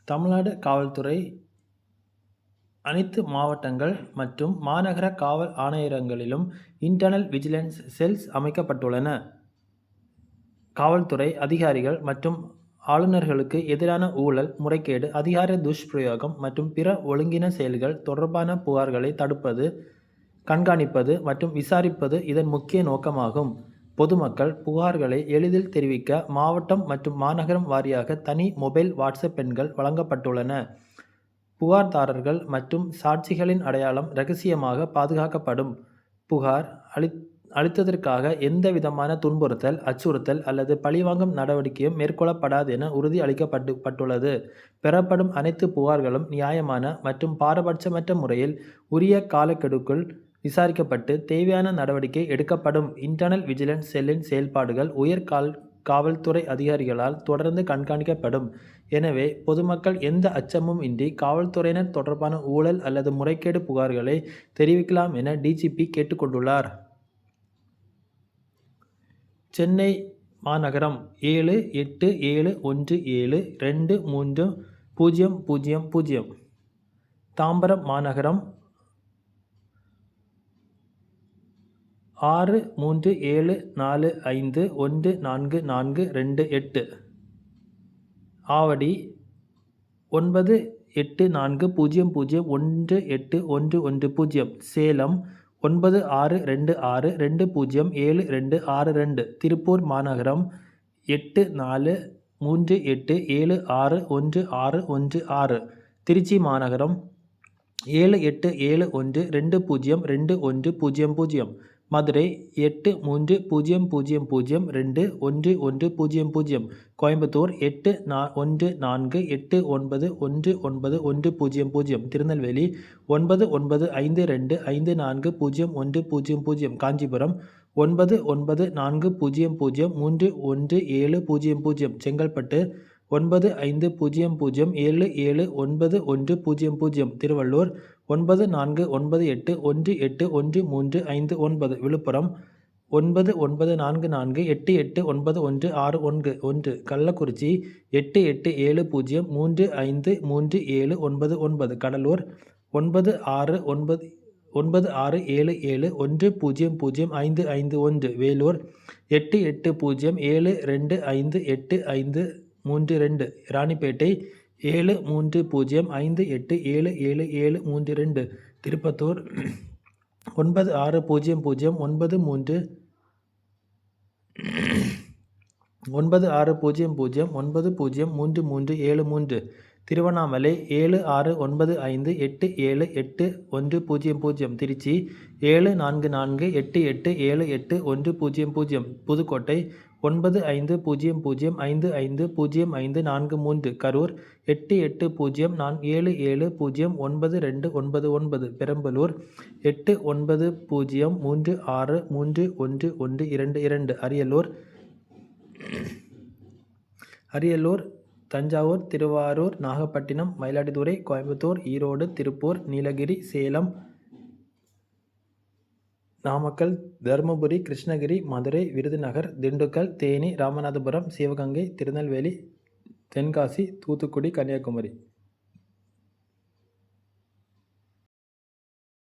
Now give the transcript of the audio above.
தமிழ்நாடு காவல்துறை அனைத்து மாவட்டங்கள் மற்றும் மாநகர காவல் ஆணையரகங்களிலும் இன்டர்னல் விஜிலன்ஸ் செல்ஸ் அமைக்கப்பட்டுள்ளன. காவல்துறை அதிகாரிகள் மற்றும் ஆளுநர்களுக்கு எதிரான ஊழல், முறைகேடு, அதிகார துஷ்பிரயோகம் மற்றும் பிற ஒழுங்கீன செயல்கள் தொடர்பான புகார்களை தடுப்பது, கண்காணிப்பது மற்றும் விசாரிப்பது இதன் முக்கிய நோக்கமாகும். பொதுமக்கள் புகார்களை எளிதில் தெரிவிக்க மாவட்டம் மற்றும் மாநகரம் வாரியாக தனி மொபைல் வாட்ஸ்அப் எண்கள் வழங்கப்பட்டுள்ளன. புகார்தாரர்கள் மற்றும் சாட்சிகளின் அடையாளம் இரகசியமாக பாதுகாக்கப்படும். புகார் அளித்ததற்காக எந்த விதமான துன்புறுத்தல், அச்சுறுத்தல் அல்லது பழிவாங்கும் நடவடிக்கையும் மேற்கொள்ளப்படாது என உறுதி அளிக்கப்பட்டுள்ளது. பெறப்படும் அனைத்து புகார்களும் நியாயமான மற்றும் பாரபட்சமற்ற முறையில் உரிய காலக்கெடுக்குள் விசாரிக்கப்பட்டு தேவையான நடவடிக்கை எடுக்கப்படும். இன்டர்னல் விஜிலன்ஸ் செல்லின் செயல்பாடுகள் உயர் காவல்துறை அதிகாரிகளால் தொடர்ந்து கண்காணிக்கப்படும். எனவே பொதுமக்கள் எந்த அச்சமும் இன்றி காவல்துறையினர் தொடர்பான ஊழல் அல்லது முறைகேடு புகார்களை தெரிவிக்கலாம் என டிஜிபி கேட்டுக்கொண்டுள்ளார். சென்னை மாநகரம் 7871723000. தாம்பரம் மாநகரம் 6374514428. ஆவடி 9840018110. சேலம் 9626207262. திருப்பூர் மாநகரம் 8438761616. திருச்சி மாநகரம் 7871202100. மதுரை 8300021100. கோயம்புத்தூர் 8148919100. திருநெல்வேலி 9952540100. காஞ்சிபுரம் 9940031700. செங்கல்பட்டு 9500779100. திருவள்ளூர் 9498181359. விழுப்புரம் 9944889161. கள்ளக்குறிச்சி 8870353799. கடலூர் 9697710055. வேலூர் 8807258532. ராணிப்பேட்டை 7305877732. திருப்பத்தூர் 9600903373. திருவண்ணாமலை 7695878100. திருச்சி 7448878100. புதுக்கோட்டை 9500550543. கரூர் 880777092299. பெரம்பலூர் 8903631122. அரியலூர் தஞ்சாவூர், திருவாரூர், நாகப்பட்டினம், மயிலாடுதுறை, கோயம்புத்தூர், ஈரோடு, திருப்பூர், நீலகிரி, சேலம், நாமக்கல், தருமபுரி, கிருஷ்ணகிரி, மதுரை, விருதுநகர், திண்டுக்கல், தேனி, ராமநாதபுரம், சிவகங்கை, திருநெல்வேலி, தென்காசி, தூத்துக்குடி, கன்னியாகுமரி.